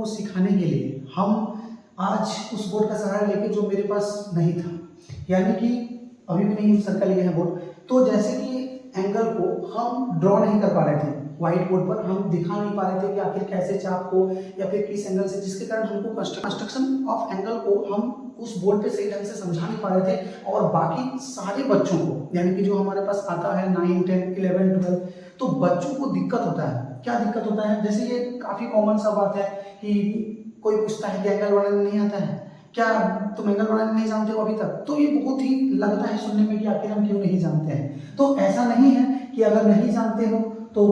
को सिखाने के लिए हम आज उस बोर्ड का सहारा लेके जो मेरे पास नहीं था, यानी कि अभी भी नहीं सर का लिए है बोर्ड, तो जैसे कि एंगल को हम ड्रॉ नहीं कर पा रहे थे व्हाइट बोर्ड पर, हम दिखा नहीं पा रहे थे कि आखिर कैसे चाप को या फिर किस एंगल से, जिसके कारण हमको कंस्ट्रक्शन ऑफ एंगल को हम उस बोर्ड पे सही ढंग से समझा नहीं पा रहे थे। और बाकी सारे बच्चों को, यानी कि जो हमारे पास आता है 9, 10, 11, 12, तो बच्चों को दिक्कत होता है। क्या दिक्कत होता है? जैसे ये काफ़ी कॉमन सा बात है कि कोई पूछता है कि एंगल बनाना नहीं आता है क्या, तुम एंगल बनाना नहीं जानते हो अभी तक। तो ये बहुत ही लगता है सुनने में कि आखिर हम क्यों नहीं जानते हैं। तो ऐसा नहीं है कि अगर नहीं जानते हो तो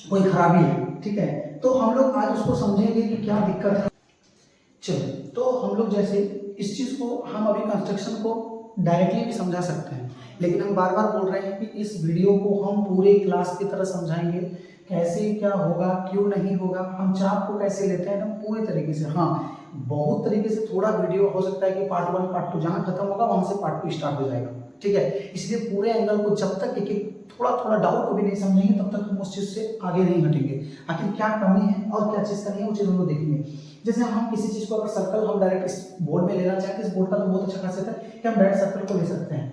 कोई खराबी है, ठीक है। तो हम लोग आज उसको समझेंगे कि क्या दिक्कत है। चलो, तो हम लोग जैसे इस चीज़ को हम अभी कंस्ट्रक्शन को डायरेक्टली भी समझा सकते हैं, लेकिन हम बार बार बोल रहे हैं कि इस वीडियो को हम पूरे क्लास की तरह समझाएंगे, कैसे क्या होगा, क्यों नहीं होगा, हम चाप को कैसे लेते हैं, एकदम पूरे तरीके से। हाँ, बहुत तरीके से थोड़ा वीडियो हो सकता है कि पार्ट 1 पार्ट 2 जहाँ खत्म होगा वहाँ से पार्ट 2 स्टार्ट हो जाएगा, ठीक है। इसलिए पूरे एंगल को जब तक एक एक थोड़ा थोड़ा डाउट को भी नहीं समझेंगे तब तक हम उस चीज़ से आगे नहीं हटेंगे। आखिर क्या कमी है और क्या चीज़ का नहीं है वो चीज़ हम लोग देखेंगे। जैसे हम किसी चीज़ को अगर सर्कल हम डायरेक्ट इस बोर्ड में लेना चाहें, इस बोर्ड का तो बहुत अच्छा खासियत है कि हम डायरेक्ट सर्कल को ले सकते हैं,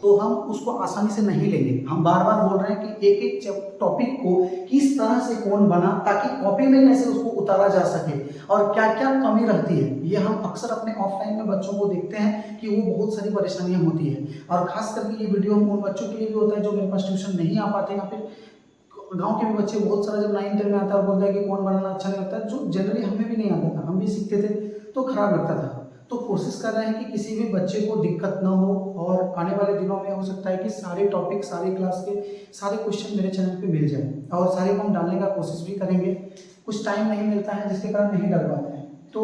तो हम उसको आसानी से नहीं लेंगे। हम बार बार बोल रहे हैं कि एक एक टॉपिक को किस तरह से कौन बना, ताकि कॉपी में कैसे उसको उतारा जा सके और क्या क्या कमी रहती है। ये हम अक्सर अपने ऑफलाइन में बच्चों को देखते हैं कि वो बहुत सारी परेशानियां होती है, और खास करके ये वीडियो उन बच्चों के लिए भी होता है जो मेरे पास ट्यूशन नहीं आ पाते, या फिर गांव के भी बच्चे बहुत सारा जब 9, 10 में आता है और बोलता है कि कौन बनाना अच्छा नहीं लगता, जो जनरली हमें भी नहीं आता था, हम भी सीखते थे तो खराब लगता था। तो कोशिश कर रहे हैं कि किसी भी बच्चे को दिक्कत ना हो, और आने वाले दिनों में हो सकता है कि सारे टॉपिक, सारे क्लास के सारे क्वेश्चन मेरे चैनल पे मिल जाए, और सारे को हम डालने का कोशिश भी करेंगे। कुछ टाइम नहीं मिलता है जिसके कारण नहीं डाल पाते हैं, तो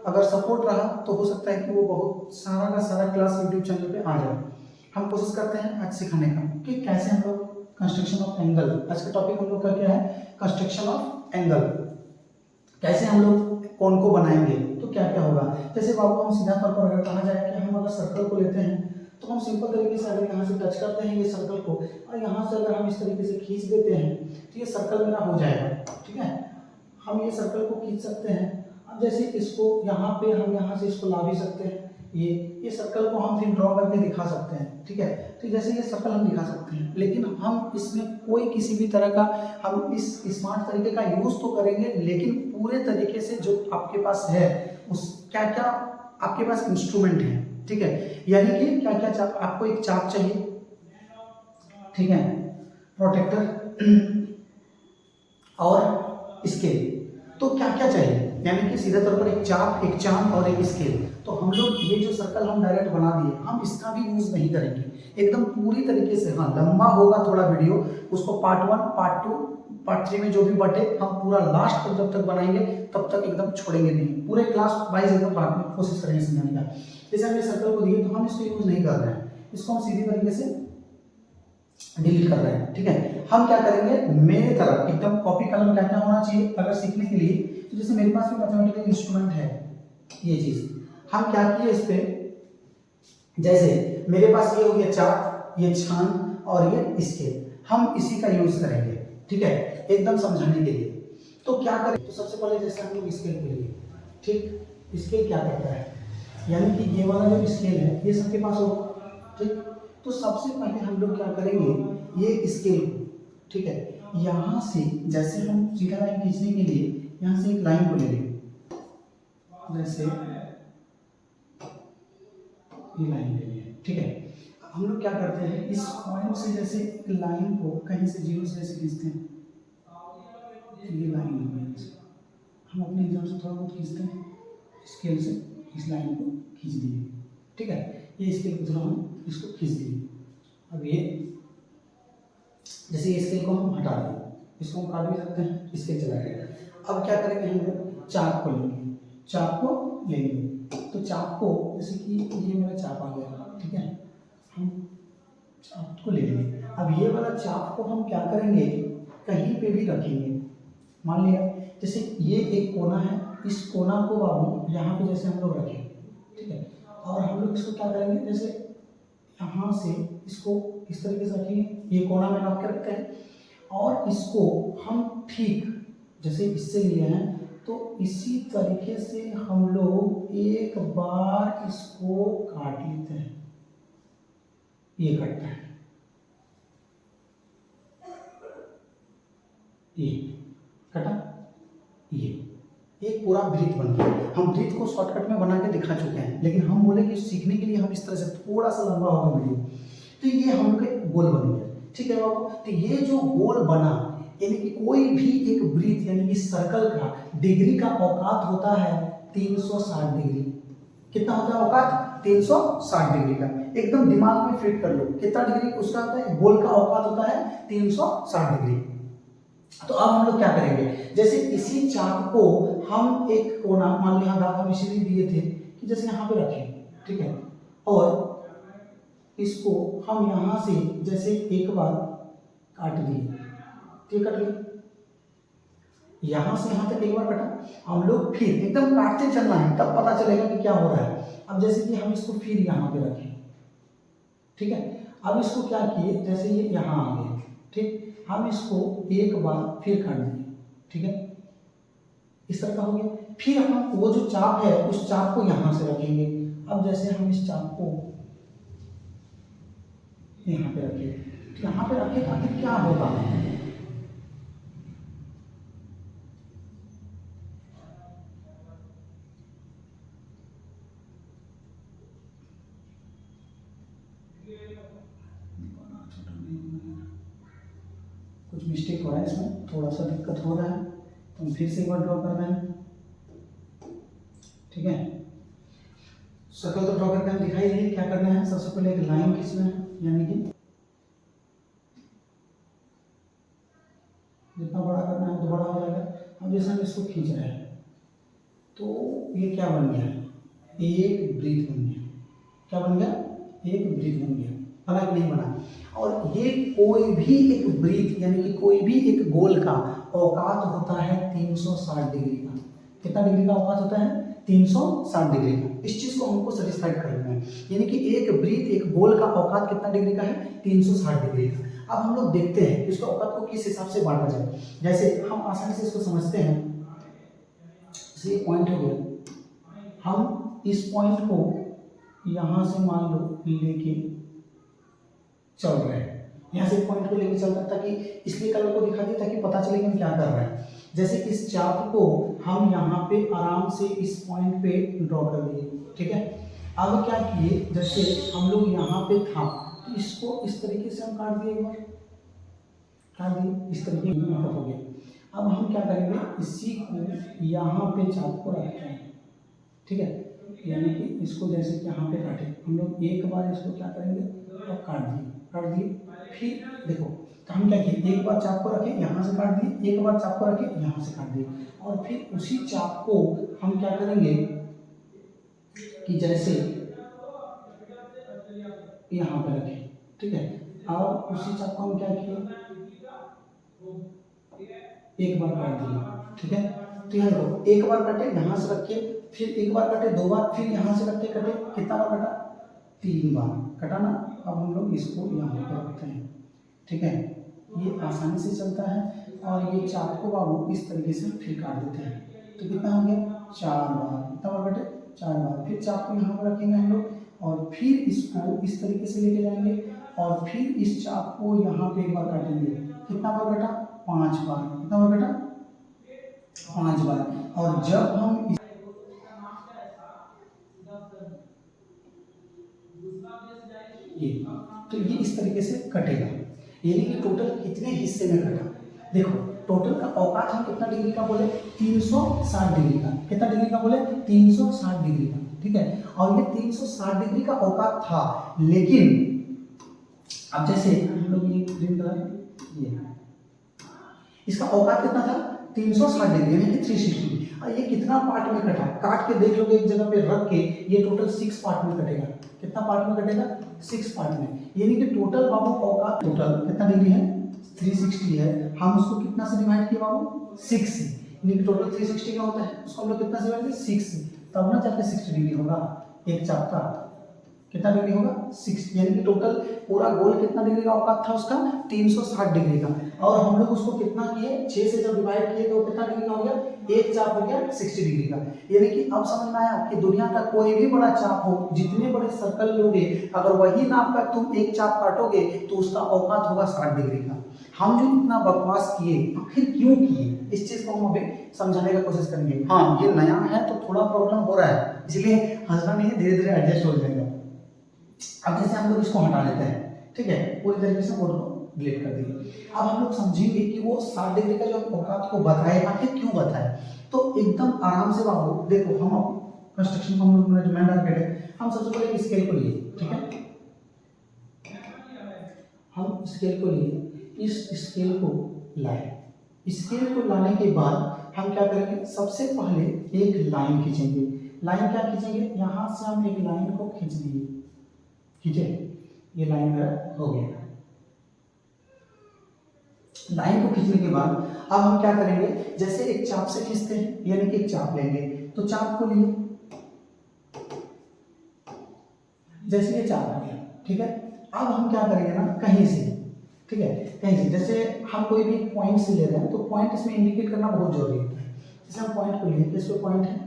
अगर सपोर्ट रहा तो हो सकता है कि वो बहुत सारा का सारा क्लास यूट्यूब चैनल पे आ जाए। हम कोशिश करते हैं आज सिखाने का कि कैसे हम लोग कंस्ट्रक्शन ऑफ एंगल, आज का टॉपिक हम लोग का क्या है, कंस्ट्रक्शन ऑफ एंगल, कैसे हम लोग कौन को बनाएंगे, तो क्या क्या होगा। जैसे बाबू हम सीधा तौर पर अगर कहा जाए कि हम अगर सर्कल को लेते हैं तो हम सिंपल तरीके से अगर यहाँ से टच करते हैं ये सर्कल को, और यहाँ से अगर हम इस तरीके से खींच देते हैं तो ये सर्कल मेरा हो जाएगा, ठीक है। हम ये सर्कल को खींच सकते हैं। अब जैसे इसको यहाँ पे हम यहाँ से इसको ला भी सकते हैं, ये सर्कल को हम फिर ड्रॉ करके दिखा सकते हैं, ठीक है। तो जैसे ये सर्कल हम दिखा सकते हैं, लेकिन हम इसमें कोई किसी भी तरह का हम इस स्मार्ट तरीके का यूज तो करेंगे, लेकिन पूरे तरीके से जो आपके पास है उस क्या क्या आपके पास इंस्ट्रूमेंट है, ठीक है। यानी कि क्या क्या चाप, आपको एक चाप चाहिए, ठीक है, प्रोटेक्टर और स्केल, तो क्या क्या चाहिए, यानी कि सीधे तौर पर एक चाप, एक चांद और एक स्केल। तो हम लोग ये जो सर्कल हम डायरेक्ट बना दिए, हम इसका भी यूज नहीं करेंगे एकदम पूरी तरीके से। हाँ, लंबा होगा थोड़ा वीडियो, उसको पार्ट 1 पार्ट 2 पार्ट 3 में जो भी बटे हम पूरा लास्ट तक जब तक बनाएंगे तब तक एकदम छोड़ेंगे नहीं, पूरे क्लास वाइज एकदम बनाने की कोशिश करेंगे समझाने का। जैसे हमने सर्कल को दिए तो हम इसको यूज नहीं कर रहे हैं, इसको हम सीधी तरीके से डिलीट कर रहे हैं, ठीक है। हम क्या करेंगे, मेरे तरफ एकदम कॉपी कलम क्या क्या होना चाहिए अगर सीखने के लिए, तो जैसे मेरे पास भी मैथमेटिकल इंस्ट्रूमेंट है, ये चीज हम क्या किए इस पे, जैसे मेरे पास ये हो गया चाप, ये छान और ये स्केल, हम इसी का यूज करेंगे, ठीक है, एकदम समझाने के लिए। तो क्या करें, तो सबसे पहले जैसे हम लोग स्केल के लिए, ठीक, स्केल क्या करता है, यानी कि ये वाला जो स्केल है ये सबके पास होगा, ठीक। तो सबसे पहले हम लोग क्या करेंगे, ये स्केल को, ठीक है, यहाँ से जैसे हम सीधा लाइन खींचने के लिए यहाँ से एक लाइन को ले लेंगे, जैसे ये लाइन ले लिए, ठीक है। हम लोग क्या करते हैं, इस पॉइंट से जैसे एक लाइन को कहीं से जीरो से ऐसे खींचते हैं, ये लाइन हो गई, हम अपने हिसाब से थोड़ा बहुत खींचते हैं, स्केल से इस लाइन को खींच दिए, ठीक है, ये स्केल को थोड़ा हम इसको खींच दिए। अब ये जैसे ये स्केल को हम हटा दें, इसको हम काट भी सकते हैं, स्केल चला गया। अब क्या करेंगे, हम लोग चाप को लेंगे, चाप को लेंगे, तो चाप को जैसे कि ये मेरा चाप आ गया, ठीक है, हम चाप को ले लेंगे। अब ये वाला चाप को हम क्या करेंगे, कहीं पे भी रखेंगे, मान लिया जैसे ये एक कोना है, इस कोना को बाबू यहाँ पे जैसे हम लोग रखें, ठीक है, और हम लोग इसको क्या करेंगे, जैसे यहाँ से इसको इस तरीके से रखेंगे, ये कोना में रख के रखते हैं, और इसको हम ठीक जैसे इससे लिए हैं तो इसी तरीके से हम लोग एक बार इसको काट लेते हैं, ये कटता है, ये कटा, ये एक पूरा वृत्त बन गया। हम वृत्त को शॉर्टकट में बना के दिखा चुके हैं, लेकिन हम बोले कि सीखने के लिए हम इस तरह से थोड़ा सा लंबा होगा वीडियो, तो ये हम लोग का गोल बन गया। ठीक है बाबू, तो ये जो गोल बना, यानी कि कोई भी एक वृत्त यानी कि सर्कल का डिग्री का औकात होता है 360 डिग्री। कितना होता है औकात? 360 डिग्री का। एकदम दिमाग में फिट कर लो, कितना डिग्री उसका होता है? गोल का औकात होता है 360 डिग्री। तो अब हम लोग क्या करेंगे, जैसे इसी चाप को हम एक कोना, मान लो यहाँ दांत हम इसीलिए दिए थे कि जैसे यहाँ पे रखें, ठीक है, और इसको हम यहाँ से जैसे एक बार काट दिए, ठीक कट गया, यहाँ से यहाँ तक एक बार कटा, हम लोग फिर एकदम काटते चलना है, तब पता चलेगा कि क्या हो रहा है। अब जैसे कि हम इसको फिर यहाँ पे रखें, ठीक है, अब इसको क्या किए, जैसे ये यहाँ आ गए, ठीक, हम इसको एक बार फिर काट दिए, ठीक है, इस तरह का हो गया। फिर हम वो जो चाप है उस चाप को यहाँ से रखेंगे। अब जैसे हम इस चाप को यहाँ पे रखेंगे, तो यहाँ पे रखे ताकि क्या होगा, कुछ मिस्टेक हो रहा है इसमें, थोड़ा सा दिक्कत हो रहा है, तो हम फिर से एक बार ड्रॉ कर रहे हैं, ठीक है। सर्कल तो ड्रॉ करके हम दिखाई देंगे क्या करना है। सबसे पहले एक लाइन खींचना है, यानी कि जितना बड़ा करना है तो बड़ा हो जाएगा। अब जैसे हम इसको खींच रहे हैं तो ये क्या बन गया, एक वृत्त बन गया। क्या बन गया? एक वृत्त बन गया। बना कि नहीं बना? और ये कोई भी एक वृत्त यानी कि कोई भी एक गोल का औकात होता है 360 डिग्री का। कितना डिग्री का औकात होता है? 360 डिग्री का। इस चीज को हमको सेटिस्फाइड करना है, यानी कि एक वृत्त एक गोल का औकात कितना डिग्री का है? 360 डिग्री का। अब हम लोग देखते हैं इसके औकात को किस हिसाब से बांटा जाए। जैसे हम आसानी से इसको समझते हैं, ये पॉइंट हो गया, हम इस पॉइंट को यहां से मान लो लेके चल रहे हैं, यहाँ से पॉइंट को लेके चल रहा है, ताकि इसलिए कलर को दिखा दिया ताकि पता चले कि हम क्या कर रहे हैं। जैसे इस चाप को हम यहाँ पे आराम से इस पॉइंट पे ड्रॉ कर दिए, ठीक है। अब क्या किए, जैसे हम लोग यहाँ पे था तो इसको इस तरीके से हम काट दिए, एक बार काट दिए, इस तरीके से हो गया। अब हम क्या करेंगे, इसी को यहाँ पे चाप को रखते हैं, ठीक है, यानी कि इसको जैसे कि यहाँ पे काटे हम लोग, एक बार इसको क्या करेंगे, अब काट दिए, फिर देखो तो हम क्या किए, एक बार चाप को रखे यहाँ से काट दिए, एक बार चाप को रखे यहाँ से काट दिए, और फिर उसी चाप को हम क्या करेंगे कि जैसे यहाँ पे रखे, ठीक है, और उसी चाप को हम क्या किए, एक बार काट दिए, ठीक है। तो यहाँ देखो एक बार कटे, यहाँ से रखे, फिर एक बार कटे, दो बार, फिर यहाँ से रखे, कटे, कितना बार कटा, 3 बार कटा ना। अब हम लोग इसको यहाँ पे रखते हैं, ठीक है, ये आसानी से चलता है। और ये चाप को बाबू इस तरीके से फिर काट देते हैं, तो कितना हो गया, 4 बार, कितना बार कटे, 4 बार। फिर चाप को यहाँ पर रखेंगे हम लोग, और फिर इसको इस तरीके से लेके जाएंगे, और फिर इस चाप को यहाँ पे एक बार काटेंगे, कितना बार कटा, 5 बार, कितना बार कटा, 5 बार। और जब हम ये तो ये इस तरीके से कटेगा, यानी कि टोटल कितने हिस्से में कटा। देखो टोटल का औकात हम कितना डिग्री का बोले, 360 डिग्री का। कितना डिग्री का बोले, 360 डिग्री का, ठीक है। और ये 360 डिग्री का औकात था, लेकिन अब जैसे हम लोग ये ग्रीन कलर, ये इसका औकात कितना था, 360 डिग्री यानी कि 360। और ये कितना पार्ट में कटा, काट के देख लोगे एक जगह पे रख के, ये टोटल 6 पार्ट में कटेगा। कितना पार्ट में कटेगा, 6 पार्ट में। यानी कि टोटल बाबू औकात टोटल कितना डिग्री है, 360 है। हम उसको कितना से डिवाइड किए बाबू, 6 से, यानी कि टोटल 360 का होता है, उसको हम लोग कितना से डिवाइड किए, 6 से, तब ना जाके 60 डिग्री होगा एक चाप का। कितना डिग्री होगा, 6, यानी कि टोटल पूरा गोल कितना डिग्री का औकात था उसका, 360 डिग्री का। और हम लोग उसको कितना किए, 6 से जब डिवाइड किए तो कितना डिग्री का हो गया, एक चाप हो गया 60 डिग्री का। यानी कि अब समझ में आया कि दुनिया का कोई भी बड़ा चाप हो, जितने बड़े सर्कल लोगे, अगर वही नाप का तुम एक चाप काटोगे तो उसका औकात होगा 60 डिग्री का। हम जो इतना बकवास किए, आखिर क्यों किए, इस चीज को हम अभी समझाने का कोशिश करेंगे। हाँ, ये नया है तो थोड़ा प्रॉब्लम हो रहा है, इसलिए हंसना नहीं है, धीरे धीरे एडजस्ट हो जाएगा। अब जैसे हम लोग इसको हटा लेते हैं, ठीक है, पूरी तरीके से बोर्ड को डिलीट कर दिए। अब हम लोग समझेंगे कि वो 60 डिग्री का जो औकात को बताए, आखिर क्यों बताए। तो एकदम आराम से बाबू देखो, हम कंस्ट्रक्शन का हम लोग मैनेजमेंट आर्किटेक्ट, हम सबसे पहले स्केल को लिए, ठीक है, हम स्केल को लिए, इस स्केल को लाए। स्केल को लाने के बाद हम क्या करेंगे, सबसे पहले एक लाइन खींचेंगे। लाइन क्या खींचेंगे, यहाँ से हम एक लाइन को खींच दिए, खींचे, ये लाइन मेरा हो गया। लाइन को खींचने के बाद अब हम क्या करेंगे, जैसे एक चाप से खींचते हैं, यानी कि एक चाप लेंगे, तो चाप को लिए, जैसे ये चाप हो गया, ठीक है। अब हम क्या करेंगे ना, कहीं से, ठीक है, कहीं से, जैसे हम कोई भी पॉइंट से ले रहे हैं तो पॉइंट इसमें इंडिकेट करना बहुत जरूरी होता है। जैसे हम पॉइंट को लिए, इस पे पॉइंट है,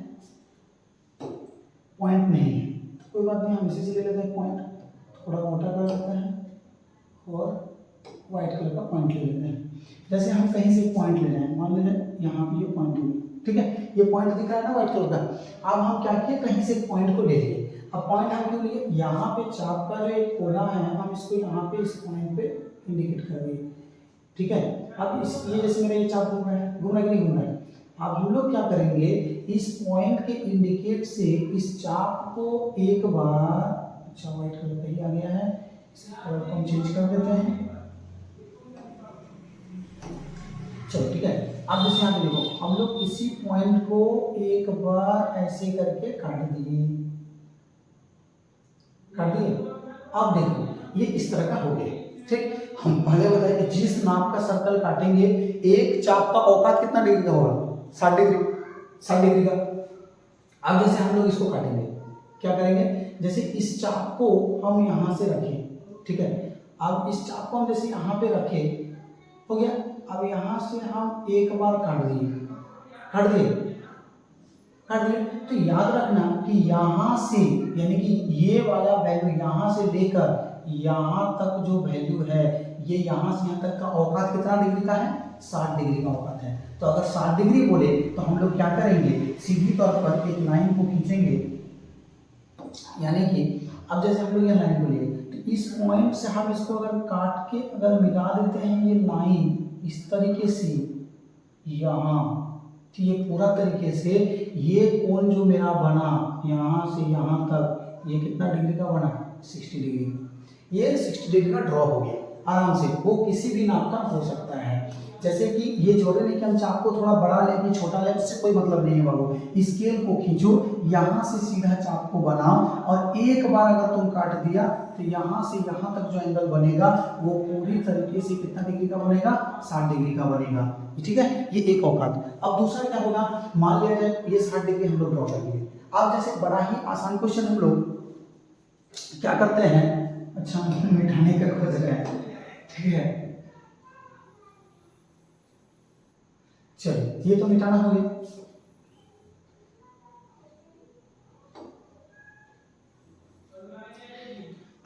पॉइंट नहीं है, तो कोई बात नहीं, हम इसी से ले लेते हैं पॉइंट, थोड़ा मोटा कर लेते हैं और व्हाइट कलर का पॉइंट ले लेते हैं। जैसे हम कहीं से पॉइंट ले रहे हैं, मान लीजिए यहाँ पे ये पॉइंट है, ठीक है, ये पॉइंट दिख रहा है ना व्हाइट कलर का। अब हम क्या किए, कहीं से पॉइंट को ले लिए। अब पॉइंट हम क्यों लिए, यहाँ पे चाप का जो एक कोना है, हम इसको यहाँ पे इस पॉइंट पे इंडिकेट कर दिए, ठीक है। अब इस ये जैसे मेरा ये चाप घूम रहा है, घूम रहा है कि नहीं घूम रहा है। अब हम लोग क्या करेंगे, इस पॉइंट के इंडिकेट से इस चाप को एक बार, अच्छा व्हाइट कलर का ही आ गया है, इस कलर को हम चेंज कर देते हैं, चलो ठीक है। अब जैसे यहाँ पे देखो, हम लोग इसी पॉइंट को एक बार ऐसे करके काट दिए, काट दिए। अब देखो ये इस तरह का हो गया, ठीक। हम पहले बताए कि जिस नाप का सर्कल काटेंगे, एक चाप का औकात कितना डिग्री का होगा, 60 डिग्री, 60 डिग्री का। अब जैसे हम लोग इसको काटेंगे, क्या करेंगे, जैसे इस चाप को हम यहाँ से रखें, ठीक है। अब इस चाप को हम जैसे यहाँ पे रखे, हो गया। अब यहाँ से हम एक बार काट दिए, काट दिए, काट दिए। तो याद रखना कि यहाँ से, यानी कि ये वाला वैल्यू यहाँ से लेकर यहाँ तक जो वैल्यू है, ये यहाँ से यहाँ तक का औकात कितना डिग्री का है, 60 डिग्री का औकात है। तो अगर 60 डिग्री बोले तो हम लोग क्या करेंगे, सीधी तौर पर एक लाइन को खींचेंगे, यानी कि अब जैसे हम लोग ये लाइन को लिए, तो इस पॉइंट से हम इसको अगर काट के अगर मिला देते हैं, ये लाइन इस तरीके से यहाँ, ये पूरा तरीके से ये कोण जो मेरा बना यहाँ से यहाँ तक, ये कितना डिग्री का बना, 60 डिग्री। ये 60 डिग्री का ड्रॉ हो गया आराम से, वो किसी भी नाप का हो सकता है। जैसे कि ये जोड़े नहीं कि हम चाप को थोड़ा बड़ा ले कि छोटा ले, उससे कोई मतलब नहीं है बाबू। स्केल को खींचो, यहाँ से सीधा चाप को बनाओ, और एक बार अगर तुम काट दिया तो यहाँ से यहाँ तक जो एंगल बनेगा वो पूरी तरीके से कितना डिग्री का बनेगा, 60 डिग्री का बनेगा, ठीक है। ये एक औकात। अब दूसरा क्या होगा, मान लिया जाए ये 60 डिग्री हम लोग ड्रॉ कर लिए। अब जैसे बड़ा ही आसान क्वेश्चन हम लोग क्या करते हैं, अच्छा मिटाने का खोज रहे हैं, ठीक है, चलिए ये तो मिटाना हो गया।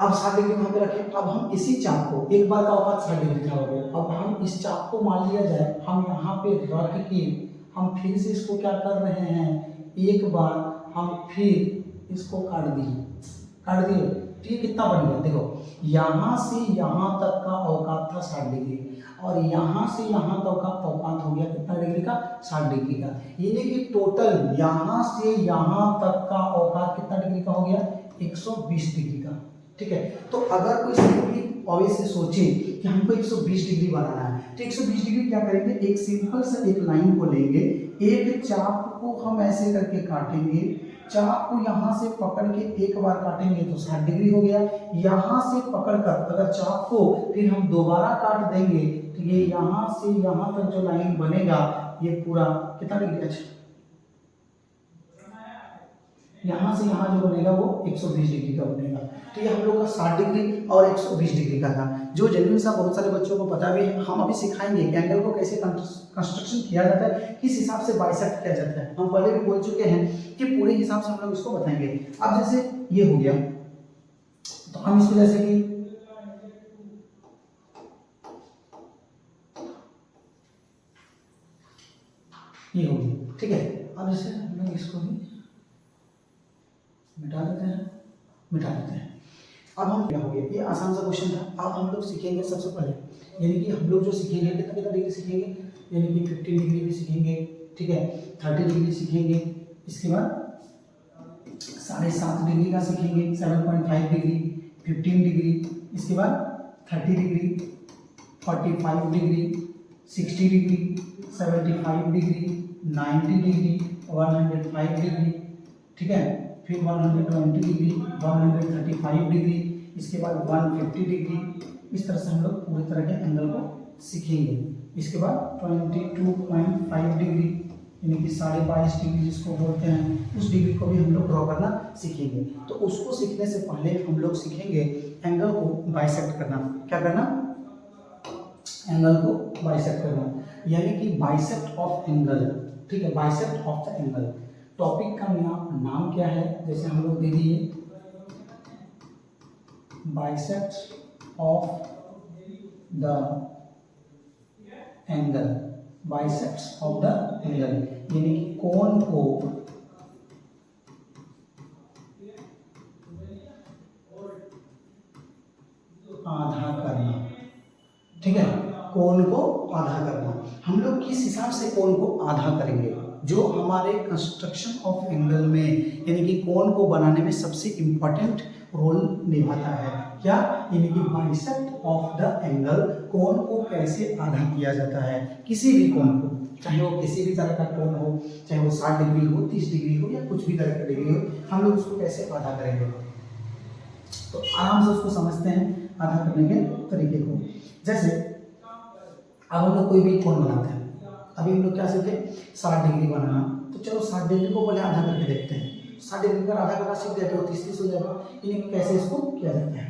अब 60 डिग्री वहां पे रखें। अब हम इसी चाप को, एक बार का औकात 60 डिग्री का हो गया, अब हम इस चाप को मान लिया जाए, हम यहाँ पे रख के हम फिर से इसको क्या कर रहे हैं, एक बार हम फिर इसको काट दिए, काट दिए। तो ये कितना बन गया, देखो यहाँ से यहाँ तक का औकात था 60 डिग्री, और यहाँ से यहाँ तक का औकात हो गया कितना डिग्री का, 60 डिग्री का। यानी कि टोटल यहाँ से यहाँ तक का औकात कितना डिग्री का हो गया, 120 डिग्री का, ठीक है। तो अगर कोई सिंपली ऑब्वियसली सोचे कि हमको 120 डिग्री बनाना है, तो 120 डिग्री क्या करेंगे, एक सिंपल सा एक लाइन को लेंगे, एक चाप को हम ऐसे करके काटेंगे, चाप को यहाँ से पकड़ के एक बार काटेंगे तो 60 डिग्री हो गया। यहाँ से पकड़कर अगर चाप को फिर हम दोबारा काट देंगे तो ये यहाँ से यहाँ तक जो लाइन बनेगा ये पूरा कितना डिग्री, अच्छा यहाँ से यहाँ जो बनेगा वो 120 डिग्री का बनेगा। तो ये हम लोग का 60 डिग्री और 120 डिग्री का था। जो जेन्युइन सा बहुत सारे बच्चों को पता भी है, हम अभी सिखाएंगे कि एंगल को कैसे कंस्ट्रक्शन किया जाता है, किस हिसाब से बाइसेक्ट किया जाता है। हम पहले भी बोल चुके हैं कि पूरे हिसाब से हम लोग इसको बताएंगे। अब जैसे ये हो गया, तो हम इसको जैसे कि ये हो गया, ठीक है। अब जैसे हम लोग इसको भी मिटा देते हैं। अब हम क्या हो गया, ये आसान सा क्वेश्चन था। अब हम लोग सीखेंगे सबसे पहले, यानी कि हम लोग जो सीखेंगे कितना कितना डिग्री सीखेंगे, यानी कि 15 डिग्री भी सीखेंगे, ठीक है, 30 डिग्री सीखेंगे, इसके बाद 7.5 डिग्री का सीखेंगे, 7.5 डिग्री, 15 डिग्री, इसके बाद 30 degree, 45 degree, 60 degree, 75 degree, 90 degree, 105 degree, ठीक है, फिर 120 डिग्री, 135 डिग्री, इसके बाद 150 डिग्री। इस तरह से हम लोग पूरी तरह के एंगल को सीखेंगे। इसके बाद 22.5 डिग्री, यानी कि 22.5 डिग्री जिसको बोलते हैं, उस डिग्री को भी हम लोग ड्रॉ करना सीखेंगे। तो उसको सीखने से पहले हम लोग सीखेंगे एंगल को बाइसेक्ट करना। क्या करना? एंगल को बाइसेक्ट करना, यानी कि बाइसेक्ट ऑफ एंगल, ठीक है, bisect of the angle. Topic का नाम क्या है, जैसे हम लोग दे दिए bisect of the angle, bisect of the angle, यानी कि कोण को आधा करना, ठीक है, कोण को आधा करना। हम लोग किस हिसाब से कोण को आधा करेंगे? जो हमारे कंस्ट्रक्शन ऑफ एंगल में, यानी कि कोण को बनाने में सबसे इंपॉर्टेंट रोल निभाता है क्या, यानी कि बाइसेक्ट ऑफ द एंगल, कोण को कैसे आधा किया जाता है। किसी भी कोण को, चाहे वो किसी भी तरह का कोण हो, चाहे वो 60 डिग्री हो, 30 डिग्री हो, या कुछ भी तरह का डिग्री हो, हम लोग उसको कैसे आधा करेंगे। तो आराम से उसको समझते हैं आधा करने के तरीके को। जैसे अब हम लोग कोई भी कोण बनाते हैं, अभी हम लोग क्या सीखे, 60 डिग्री बनाना। तो चलो 60 डिग्री को पहले आधा करके देखते हैं। 60 डिग्री पर आधा करना सीख गए तो 30 हो जाएगा। यानी कैसे इसको किया जाता है,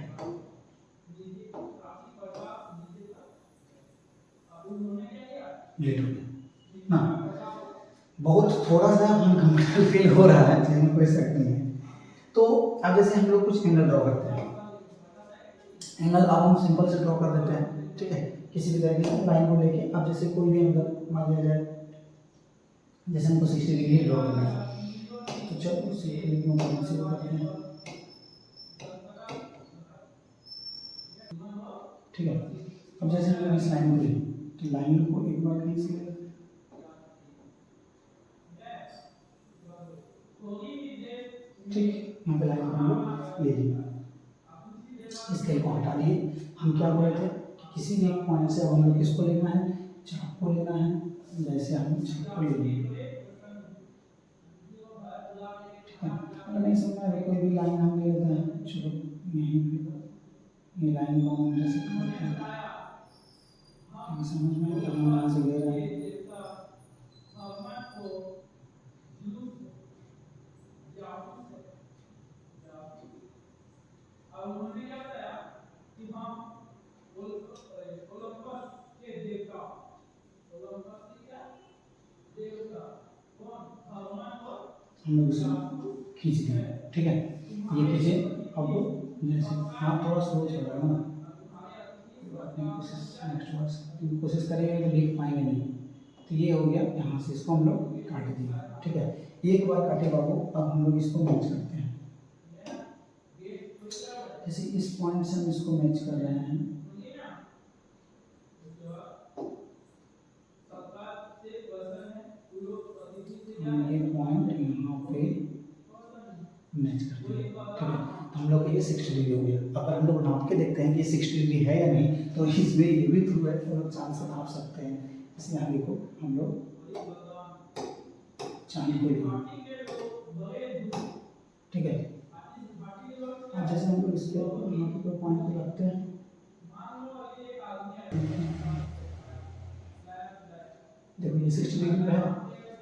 लेट हो गया ना, बहुत थोड़ा सा अनकंफर्टेबल फील हो रहा है, जिसमें कोई शक नहीं है। तो अब जैसे हम लोग कुछ एंगल ड्रॉ करते हैं, एंगल अब हम सिंपल से ड्रॉ कर देते हैं, ठीक है, किसी भी तरह की लाइन को लेके। अब जैसे कोई भी एंगल मान लिया जाए, जैसे हमको 60 डिग्री ड्रॉ करना है, तो चलो 60 डिग्री को कैंसिल करते हैं, ठीक है। अब जैसे हमने इस लाइन को ली, तो लाइन को एक बार कहीं से ठीक, यहाँ पे लाइन को हम लोग ले लिए, स्केल को हटा लिए। हम क्या बोल रहे थे कि किसी भी एक पॉइंट से हम लोग किसको लेना है, चाप को लेना है। जैसे हम चाप को ले लिए, ठीक है। अगर नहीं समझ में कोई भी लाइन हम ले लेते हैं, चलो यहीं पे ये लाइन को हम इंटरसेक्ट करते हैं, समझ में हम यहाँ से ले रहे हैं, हम लोग इसे खींच दिए, ठीक है, ये खींचे। अब जैसे हाथ थोड़ा स्लो चल रहा है ना, कोशिश करेंगे तो लिख पाएंगे नहीं। तो ये हो गया, यहाँ से इसको हम लोग काट दिए, ठीक है। एक बार काटे बाबू, अब हम लोग इसको मैच करते हैं। जैसे इस पॉइंट से हम इसको मैच कर रहे हैं, हम ये पॉइंट यहाँ पे मैच करते हैं, ठीक है। तो हम लोग ये 60 डिग्री हो गया। अगर हम लोग नाप के देखते हैं कि 60 डिग्री है या नहीं, तो इसमें ये भी थ्रू है, तो लोग चांद से नाप सकते हैं। इसलिए आगे को हम लोग चांद को लिए, ठीक है। अब जैसे हम लोग इसके यहाँ पे पॉइंट को रखते हैं, देखो ये 60 डिग्री पे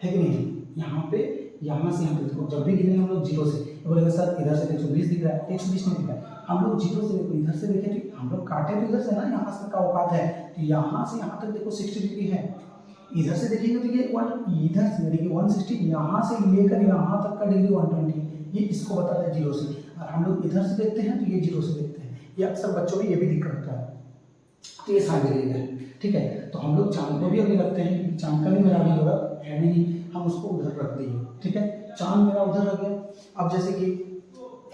है कि नहीं, यहाँ पे यहाँ से हम देखो जब भी गिनेंगे हम लोग जीरो से, तो बोलेगा सर इधर से 120 दिख रहा है, 120 नहीं दिख रहा है, हम लोग जीरो से देखो इधर से देखें तो हम लोग काटे तो इधर से ना, यहाँ से का औकात है, तो यहाँ से यहाँ तक देखो 60 डिग्री है, इधर से देखेंगे तो ये इधर से यानी कि 160, यहाँ से लेकर यहाँ तक का डिग्री 120, ये इसको बताता है जीरो से। और हम लोग इधर से देखते हैं तो ये जीरो से देखते हैं, ये अक्सर बच्चों में ये भी दिक्कत होता है। तो ये 60 डिग्री है, ठीक है। तो हम लोग चांद को भी अभी रखते हैं, चांद का भी मेरा अभी जरूरत है नहीं, हम उसको उधर रख देंगे, ठीक है। चांद मेरा उधर रख गया। अब जैसे कि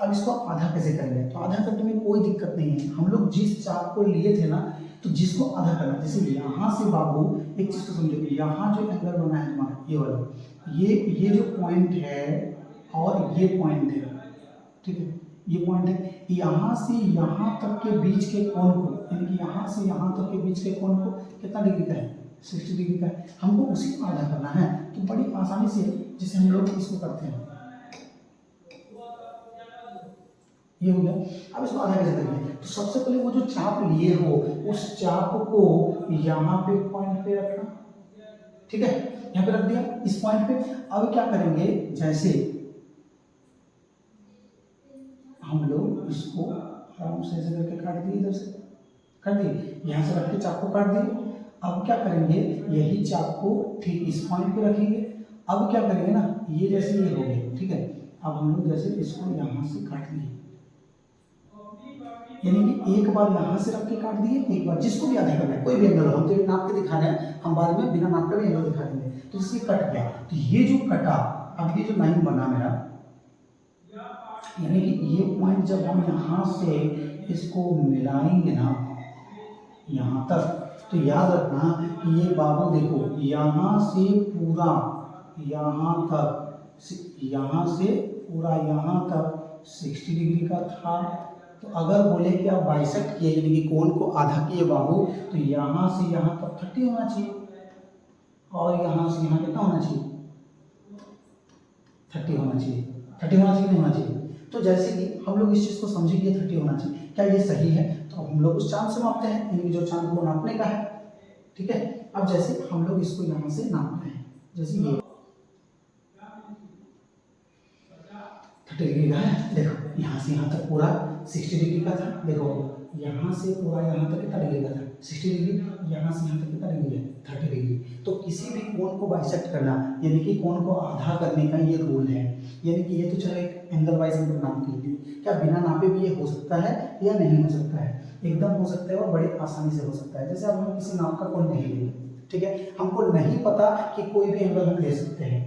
अब इसको आधा कैसे करेंगे, तो आधा करने में कोई दिक्कत नहीं है, हम लोग जिस चाप को लिए थे ना, तो जिसको आधा करना, जैसे यहाँ से बाबू एक चीज को समझो, यहाँ जो एंगल बना है हमारा ये वाला, ये जो पॉइंट है और ये पॉइंट है, ठीक है, ये पॉइंट है, यहाँ से यहाँ तक के बीच के कोण को, यानी कि यहाँ से यहाँ तक के बीच के कोण को कितना डिग्री का है, 60 डिग्री का है, हमको उसी को आधा करना है। तो बड़ी आसानी से जैसे हम लोग इसको करते हैं, ये हो गया। अब इसको आधा कैसे करेंगे, तो सबसे पहले वो जो चाप लिए हो उस चाप को यहाँ पे पॉइंट पे रखना, ठीक है, यहाँ पे रख दिया इस पॉइंट पे। अब क्या करेंगे, जैसे हम लोग इसको आराम से ऐसे करके काट दिए, इधर से काट दिए, यहाँ से रख के चाप को काट दिए। अब क्या करेंगे, यही चाप को ठीक इस पॉइंट पे रखेंगे। अब क्या करेंगे ना, ये जैसे ये हो गए, ठीक है। अब हम लोग जैसे इसको यहाँ से काट दिए, यानी कि एक बार यहाँ से रख के काट दिए, एक बार जिसको भी आधा करना है, कोई भी एंगल हो, हम तो नाप के दिखा रहे हैं, हम बाद में बिना नाप के भी एंगल दिखा देंगे। तो जैसे कट गया, तो ये जो कटा, अब ये जो लाइन बना मेरा, यानी कि ये पॉइंट जब हम यहाँ से इसको मिलाएंगे ना यहाँ तक, तो याद रखना कि ये बाबू देखो यहाँ से पूरा यहाँ तक, यहाँ से पूरा यहाँ तक 60 डिग्री का था। तो अगर बोले कि आप बाइसेक्ट किए, यानी कि कोण को आधा किए बाबू, तो यहाँ से यहाँ तक 30 होना चाहिए, और यहाँ से यहाँ कितना होना चाहिए, 30 होना चाहिए, 30 होना चाहिए, नहीं होना चाहिए। तो जैसे कि हम लोग इस चीज़ को समझे कि 30 होना चाहिए, क्या ये सही है, तो हम लोग उस चांद से मापते हैं, यानी कि जो चांद को नापने का है, ठीक है। अब जैसे हम लोग इसको यहाँ से नापते हैं, जैसे ये 30 डिग्री का है, देखो यहाँ से यहाँ तक पूरा 60 डिग्री का था, देखो यहाँ से पूरा यहाँ तक कितना डिग्री का था, 60 डिग्री, यहाँ से यहाँ तक कितना डिग्री है, 30 डिग्री। तो किसी भी कोण को बाइसेक्ट करना, यानी कि कोण को आधा करने का ये रूल है, यानी कि ये तो चलो एक एंगल वाइज हम नाप के लिए, क्या बिना नापे भी ये हो सकता है या नहीं हो सकता है, एकदम हो सकता है और बड़े आसानी से हो सकता है। जैसे अब हम किसी नाप का कोण नहीं लेंगे, ठीक है, हमको नहीं पता कि कोई भी एंगल हम ले सकते हैं।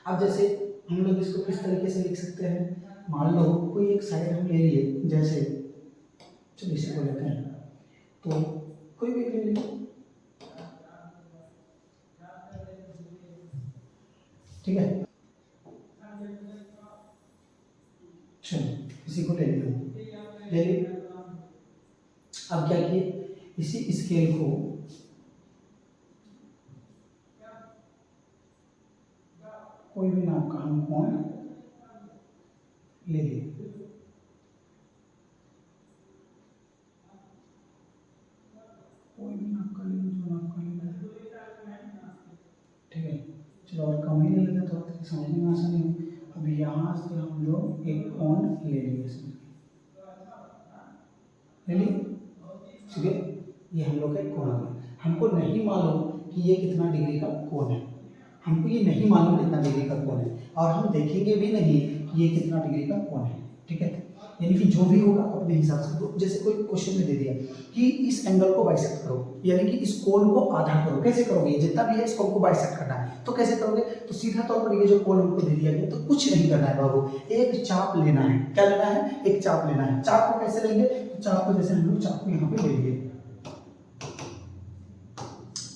अब जैसे हम लोग इसको किस तरीके से लिख सकते हैं, मान लो कोई एक साइड हम ले लिए, जैसे चलो इसी को लेते हैं, तो कोई भी ले लीजिए, ठीक है, चलो इसी को ले लिए। अब क्या किए, इसी स्केल को कोई भी नाप का हम कोण ले लिए, कोई भी नाप का ले लो, जो नाप का लेना है, ठीक है। चलो और कम ही ले लेते तो समझने में आसानी हो। अब यहाँ से हम लोग एक कोण ले लिए, ले लिए, ठीक है, ये हम लोग का एक कोण आ गया। हमको नहीं मालूम कि ये कितना डिग्री का कोण है, हमको ये नहीं मालूम कितना डिग्री का कोण है, और हम देखेंगे भी नहीं कि ये कितना डिग्री का कोण है, ठीक है। यानी कि जो भी होगा अपने हिसाब से, तो जैसे कोई क्वेश्चन में दे दिया कि इस एंगल को बाइसेक्ट करो, यानी कि इस कोण को आधा करो, कैसे करोगे, जितना भी है इस कोण को बाइसेक्ट करना है, तो कैसे करोगे, तो सीधा तौर पर ये जो कोण हमको दे दिया गया, तो कुछ नहीं करना है बाबू, एक चाप लेना है। क्या लेना है, एक चाप लेना है। चाप को कैसे लेंगे, तो चाप को जैसे हम लोग चाप को यहाँ पे ले लिए,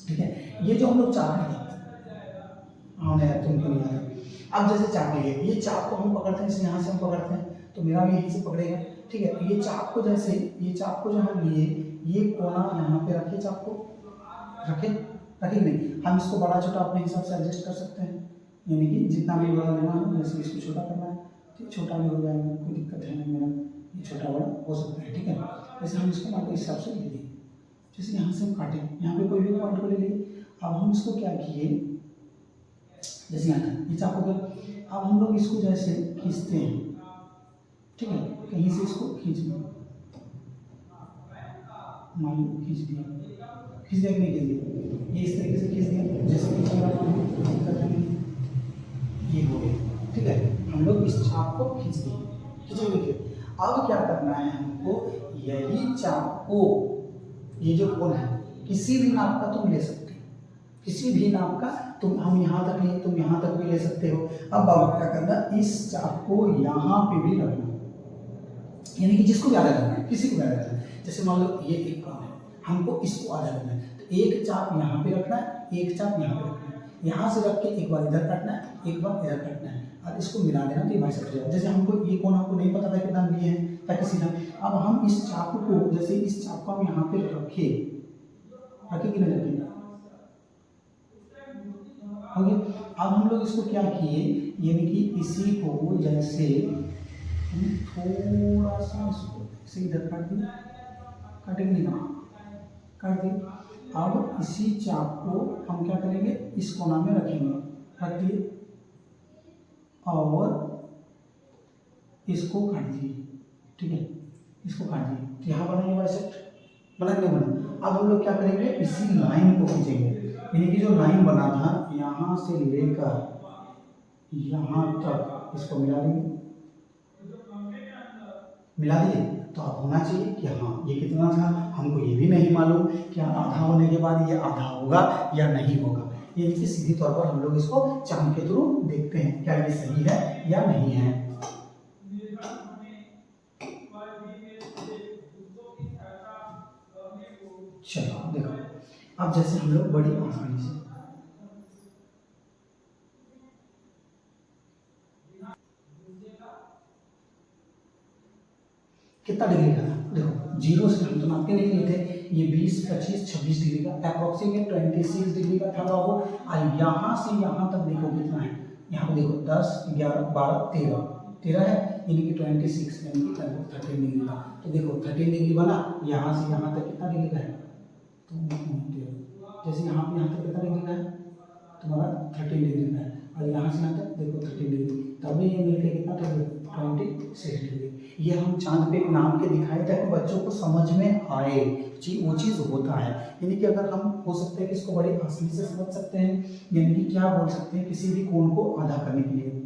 ठीक है। ये जो हम लोग चाप लिए, हाँ यार तुमको नहीं आ रहा। अब जैसे चाप लिए, ये चाप को हम पकड़ते हैं, जैसे यहाँ से हम पकड़ते हैं, तो मेरा भी यहीं से पकड़ेगा, ठीक है। ये चाप को जैसे, ये चाप को जो हम लिए, ये कोना यहाँ पे रखे, चाप को रखे, रखे नहीं, हम इसको बड़ा छोटा अपने हिसाब से एडजस्ट कर सकते हैं, यानी कि जितना भी बड़ा लेना हो, जैसे इसको छोटा करना है, ठीक, छोटा भी हो जाएगा, कोई दिक्कत है नहीं, मेरा ये छोटा बड़ा हो सकता है, ठीक है। जैसे हम इसको ना इस हिसाब से ले लिए, जैसे यहाँ से हम काटें, यहाँ पे कोई भी पॉइंट को ले लिए। अब हम इसको क्या किए, जैसे यहाँ तक ये चाप हो गया। अब हम लोग इसको जैसे खींचते हैं, ठीक है, कहीं से इसको खींच लिया, मान लो खींच दिया कि नहीं खींच दिया, ये इस तरीके से खींच दिया जैसे ये हो गया, ठीक है। हम लोग इस चाप को खींच दिए, देखिए अब क्या करना है हमको, यही चाप को, ये जो कोण है किसी भी नाप का तुम ले सकते हो, किसी भी नाप का तुम, हम यहाँ तक लिए तुम यहाँ तक भी ले सकते हो। अब बाबू क्या करना, इस चाप को यहाँ पे भी रखना, यानी कि जिसको भी आधा करना है, किसी को भी आधा करना है। जैसे मान लो ये एक काम है, हमको इसको आधा करना है, तो एक चाप यहाँ पे रखना है, एक चाप यहाँ पे रखना है, यहाँ से रख के एक बार इधर काटना है, एक बार इधर काटना है, और इसको मिला देना तो ये बाइसेक्ट हो जाएगा। जैसे हमको ये कोण हमको नहीं पता था कितना लिए हैं ताकि सीधा, अब हम इस चाप को, जैसे इस चाप को हम यहाँ पे रखे कि नहीं रखेंगे, ओके। अब हम लोग इसको क्या किए, यानी कि इसी को जैसे थोड़ा सा इसको इसे इधर काट दिया, काटेंगे नहीं काट दिए। अब इसी चाप को हम क्या करेंगे, इस कोना में रखेंगे, रख दिए और इसको काट दिए, ठीक है, इसको काट दिए, तो यहाँ बनाएंगे बाइसेक्ट, बना नहीं बना। अब हम लोग क्या करेंगे, इसी लाइन को खींचेंगे, यानी कि जो लाइन बना था यहाँ से लेकर यहाँ तक इसको मिला देंगे, मिला दिए। तो अब होना चाहिए कि हाँ ये कितना था, हमको ये भी नहीं मालूम क्या आधा होने के बाद ये आधा होगा या नहीं होगा, यानी कि सीधी तौर पर हम लोग इसको चांद के थ्रू देखते हैं क्या ये सही है या नहीं है। चलो देखो, अब जैसे हम लोग बड़ी आसानी से कितना डिग्री का था, देखो जीरो से हम तो नाप के नहीं लिए थे, ये 20, 25, 26 डिग्री का, अप्रोक्सीमेट 26 डिग्री का था बाबू। और यहाँ से यहाँ तक देखो कितना है, यहाँ पे देखो 10, 11, 12, 13 है, यानी कि 26 यानी कि 13 डिग्री का। तो देखो 13 डिग्री बना, यहाँ से यहाँ तक कितना डिग्री का है, तो जैसे यहाँ तक कितना डिग्री का है तुम्हारा 13 डिग्री का है, और यहाँ से यहाँ तक देखो 13 डिग्री, तभी ये मिलकर कितना 26 डिग्री। ये हम चांद पे नाम के दिखाए ताकि बच्चों को समझ में आए वो चीज़ होता है, यानी कि अगर हम हो सकते हैं कि इसको बड़ी आसानी से समझ सकते हैं, यानी कि क्या बोल सकते हैं, किसी भी कोण को आधा करने के लिए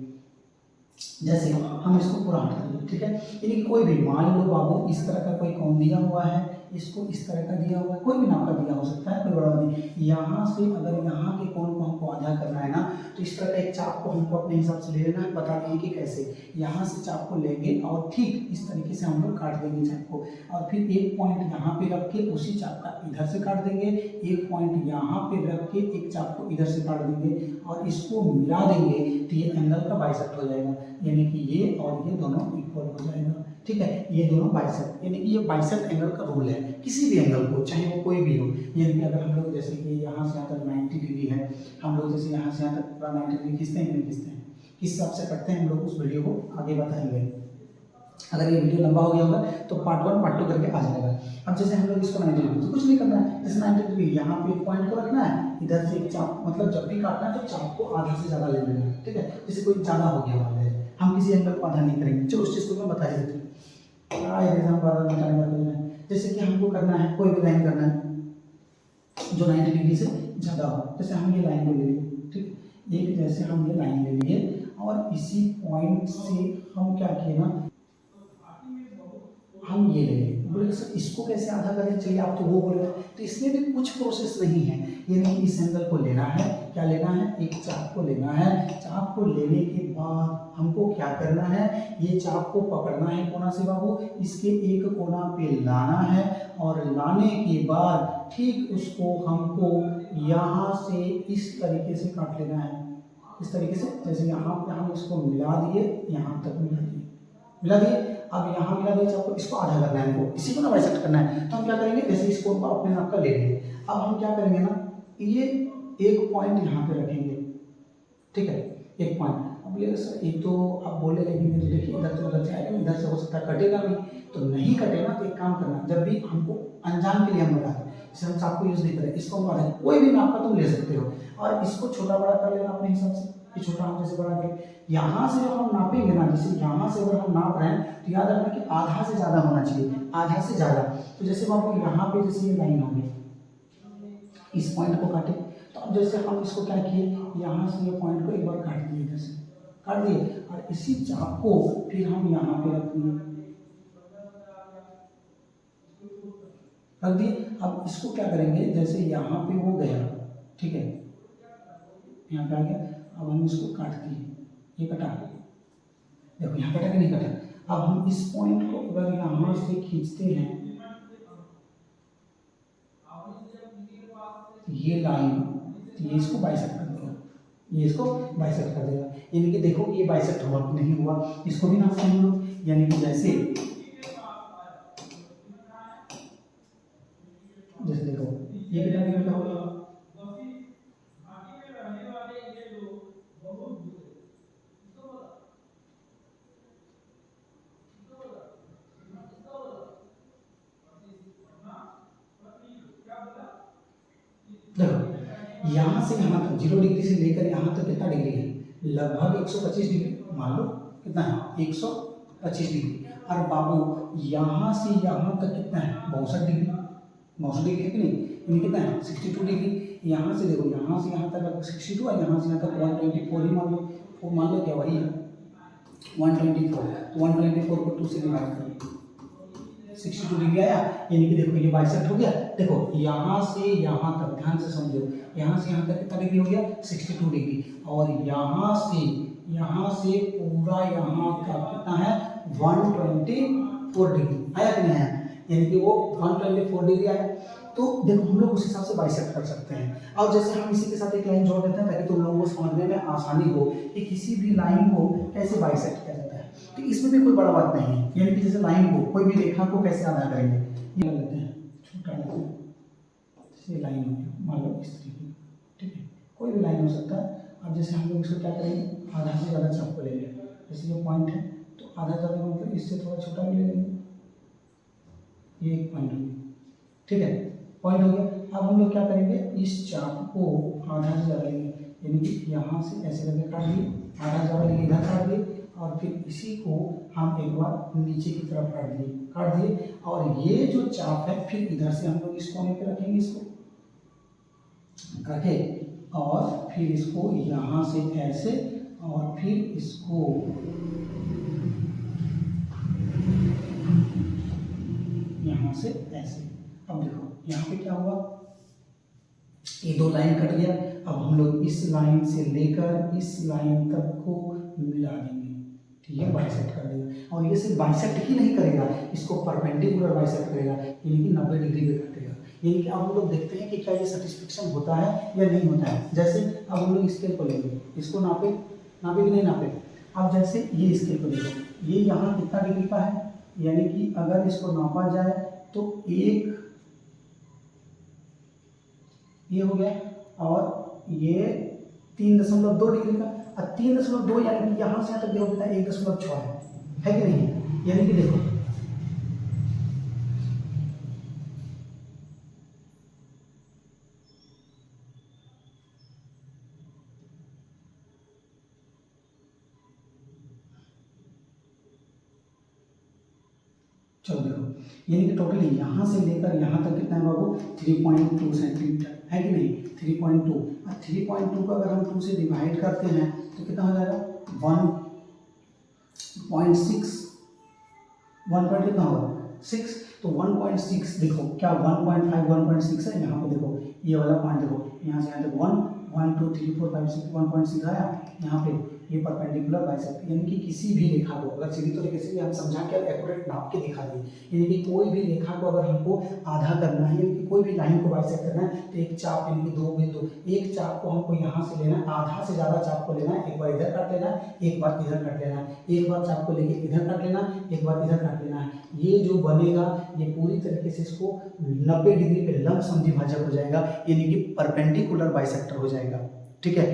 जैसे हम इसको पूरा हटा दें, ठीक है, यानी कि कोई भी मान लो बाबू इस तरह का कोई कोण दिया हुआ है, इसको इस तरह का दिया हुआ है, कोई भी नाम का दिया हो सकता है, कोई बड़ा नहीं। यहाँ से अगर यहाँ के कोण को हमको आधा करना है ना, तो इस तरह का एक चाप को हमको अपने हिसाब से ले लेना है, बता दिए कि कैसे। यहाँ से चाप को लेंगे और ठीक इस तरीके से हम लोग काट देंगे चाप को, और फिर एक पॉइंट यहाँ पे रख के उसी चाप का इधर से काट देंगे, एक पॉइंट यहाँ पे रख के एक चाप को इधर से काट देंगे और इसको मिला देंगे, तो ये एंगल का बाइसेक्ट हो जाएगा, यानी कि ये और ये दोनों इक्वल हो जाएगा, ठीक है। ये दोनों बाइसेक्ट, यानी कि ये बाइसेक्ट एंगल का रूल है, किसी भी एंगल को चाहे वो कोई भी हो, यानी कि अगर हम लोग जैसे कि यहाँ से यहाँ तक 90 डिग्री है, हम लोग जैसे यहाँ से यहाँ तक पूरा 90 डिग्री खींचते हैं कि नहीं खींचते हैं, किस हिसाब से करते हैं हम लोग उस वीडियो को आगे बताएंगे। अगर ये वीडियो लंबा हो गया होगा तो पार्ट 1 पार्ट 2 करके आ जाएगा। अब जैसे हम लोग इसको 90 डिग्री, तो कुछ नहीं करना है, जैसे 90 डिग्री यहाँ पे एक पॉइंट को रखना है, इधर से एक चाप, मतलब जब भी काटना है तो चाप को आधा से ज़्यादा ले लेना है, ठीक है। जैसे कोई ज़्यादा हो गया मान लीजिए, हम किसी एंगल को आधा नहीं करेंगे, चलो उस चीज़ को मैं बता ही देते हैं। जैसे कि हमको करना है, कोई भी लाइन करना है जो 90 डिग्री से ज़्यादा हो, जैसे हम ये लाइन ले लिए, ठीक, एक जैसे हम ये लाइन ले लिए और इसी पॉइंट से हम क्या किए ना, हम ये ले लें, बोले सर इसको कैसे आधा करें, चलिए आप तो वो बोले, तो इसमें भी कुछ प्रोसेस नहीं है, यानी इस एंगल को लेना है, क्या लेना है, एक चाप को लेना है, चाप को लेने के बाद हमको क्या करना है, ये चाप को पकड़ना है कोना से बाबू, इसके एक कोना पे लाना है, और लाने के बाद ठीक उसको हमको यहाँ से इस तरीके से काट लेना है, इस तरीके से, जैसे यहाँ पे हम इसको मिला दिए, यहाँ तक मिला दिए, अब यहाँ मिला दिया चाप को, इसको आधा करना है हमको, इसी को ना बाइसेक्ट करना है, तो हम क्या करेंगे, जैसे इसको अपने नाप का ले लिए, अब हम क्या करेंगे ना, ये एक पॉइंट यहाँ पे रखेंगे, ठीक है, एक पॉइंट। अब बोले सर एक तो आप बोले, लेकिन तो देखिए इधर से उधर जाएगा, इधर से हो सकता है कटेगा नहीं, तो नहीं कटेगा तो एक काम करना, जब भी हमको अनजान के लिए हम बता दें, जैसे हम चाप को यूज़ नहीं करें, इसको हम आधा, कोई भी नाप का तुम ले सकते हो, और इसको छोटा बड़ा कर लेना अपने हिसाब से, ये छोटा हम जैसे बढ़ा के यहाँ से जो हम नापेंगे ना, जैसे यहाँ से अगर हम नाप रहे हैं तो याद रखना कि आधा से ज़्यादा होना चाहिए, आधा से ज़्यादा। तो जैसे हम आपको यहाँ पे जैसे ये लाइन होगी, इस पॉइंट को काटे, तो अब जैसे हम इसको क्या किए, यहाँ से ये पॉइंट को एक बार काट दिए, जैसे काट दिए, और इसी चाप को फिर हम यहाँ पे रख दिए, रख दिए। अब इसको क्या करेंगे, जैसे यहाँ पे वो गया, ठीक है, यहाँ पे आ गया, अब हम इसको काट दिए, ये कटा, देखो यहाँ कटा कि नहीं कटा। अब हम इस पॉइंट को अगर यहाँ से खींचते हैं, ये लाइन, ये इसको बाइसेक्ट कर देगा, ये इसको बाइसेक्ट कर देगा, यानी कि देखो ये बाइसेक्ट हुआ कि नहीं हुआ, इसको भी नापते हैं हम लोग, यानी कि जैसे देखो ये कितना डिग्री का हो गया, देखो यहाँ से यहाँ तक 0 डिग्री से लेकर यहाँ तक कितना डिग्री है, लगभग 125 डिग्री, मान लो कितना है 125 डिग्री। और बाबू यहाँ से यहाँ तक कितना है 62 डिग्री, 62 डिग्री है कि नहीं, यानी कितना है 62 डिग्री। यहाँ से देखो यहाँ से यहाँ तक 62 और यहाँ से यहाँ तक 124 ही मान लो क्या वही है 124, तो 124 को 2 से डिवाइड करें 62 डिग्री आया, यानी कि देखो ये बाइसेक्ट हो गया। देखो यहाँ से यहाँ तक ध्यान से समझो, यहाँ से यहाँ तक कितना डिग्री हो गया 62 डिग्री, और यहाँ से पूरा यहाँ तक कितना है 124 डिग्री आया कि नहीं आया, यानी कि वो 124 डिग्री आया। तो देखो हम लोग उस हिसाब से बाइसेक्ट कर सकते हैं। और जैसे हम इसी के साथ एक लाइन जोड़ देते हैं ताकि तुम लोगों को समझने में आसानी हो कि किसी भी लाइन को कैसे बाइसेक्ट किया जाता है। तो इसमें भी कोई बड़ा बात नहीं है, यानी कि जैसे लाइन को कोई भी रेखा को कैसे आधा करेंगे, ये लेते हैं छोटा लेते हैं, जैसे लाइन हो गया मान लो इस तरीके, ठीक है, कोई भी लाइन हो सकता है। अब जैसे हम लोग इसको क्या करेंगे, आधा से ज़्यादा चाप को ले लेंगे, जैसे ये पॉइंट है तो आधा ज़्यादा मतलब इससे थोड़ा छोटा भी ले लेंगे, ये एक पॉइंट हो गया, ठीक है, पॉइंट हो गया। अब हम लोग क्या करेंगे, इस चाप को आधा से ज़्यादा लेंगे, यानी कि यहाँ से ऐसे करके काट दिए, आधा ज़्यादा लेंगे इधर काट दिए, और फिर इसी को हम एक बार नीचे की तरफ काट दिए, और ये जो चाप है फिर इधर से हम लोग इस कोने पे रखेंगे, इसको रखे, और फिर इसको यहाँ से ऐसे, और फिर इसको यहाँ से ऐसे। अब देखो यहाँ पे क्या हुआ, ये दो लाइन कट गया। अब हम लोग इस लाइन से लेकर इस लाइन तक को मिला देंगे, ठीक है, बाइसेक्ट कर देगा। और ये सिर्फ बाइसेक्ट ही नहीं करेगा, इसको परपेंडिकुलर बाइसेक्ट करेगा, यानी कि 90 डिग्री पे काटेगा। यानी कि अब हम लोग देखते हैं कि क्या ये सेटिस्फेक्शन होता है या नहीं होता है। जैसे अब हम लोग स्केल को लेंगे, इसको नापे कि नहीं नापे। अब जैसे ये स्केल को देखो, ये यहाँ कितना डिग्री का है, यानी कि अगर इसको नापा जाए तो एक ये हो गया, और ये 3.2 डिग्री का, और 3.2 यानी कि यहाँ से यहाँ तक होता है 1.6 है कि नहीं है। यानी कि देखो चलो देखो, यानी कि टोटली यहाँ से लेकर यहाँ तक कितना है बाबू 3.2 सेंटीमीटर है कि नहीं, 3.2। और 3.2 को अगर हम 2 से डिवाइड करते हैं तो कितना हो जाएगा 1.6, 1 पॉइंट कितना होगा 6, तो 1.6 देखो क्या 1.5 1.6 है। यहाँ पे देखो ये वाला पॉइंट देखो, यहाँ से यहाँ तक 1 2 3 4 5 6 1.6 आया। यहाँ पे ये परपेंडिकुलर बाइसेक्ट, यानी कि किसी भी रेखा को अगर सीधी तरीके से हम समझा के एक्यूरेट नाप के दिखा दिए, यानी कि कोई भी रेखा को अगर हमको आधा करना है, यानी कि कोई भी लाइन को बाइसेक्ट करना है, तो एक चाप यानी कि 2 बिंदु, एक चाप को हमको यहाँ से लेना है, आधा से ज़्यादा चाप को लेना है, एक बार इधर काट लेना है, एक बार इधर काट लेना है, एक बार चाप को लेके इधर काट लेना है, एक बार इधर काट लेना है। ये जो बनेगा ये पूरी तरीके से इसको 90 डिग्री पे लंबसम द्विभाजक हो जाएगा, यानी कि परपेंडिकुलर बाइसेक्टर हो जाएगा, ठीक है।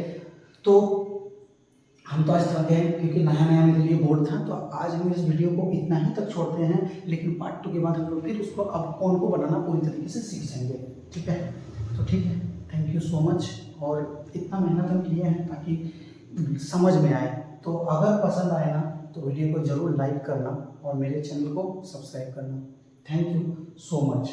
तो हम तो आज थक गए क्योंकि नया मेरे लिए बोर्ड था, तो आज हम इस वीडियो को इतना ही तक छोड़ते हैं, लेकिन पार्ट 2 के बाद हम लोग फिर उसको अब कौन को बनाना पूरी तरीके से सीख जाएंगे, ठीक है। तो ठीक है, थैंक यू सो मच। और इतना मेहनत हम किए हैं ताकि समझ में आए। तो अगर पसंद आए ना तो वीडियो को ज़रूर लाइक करना और मेरे चैनल को सब्सक्राइब करना। Thank you so much.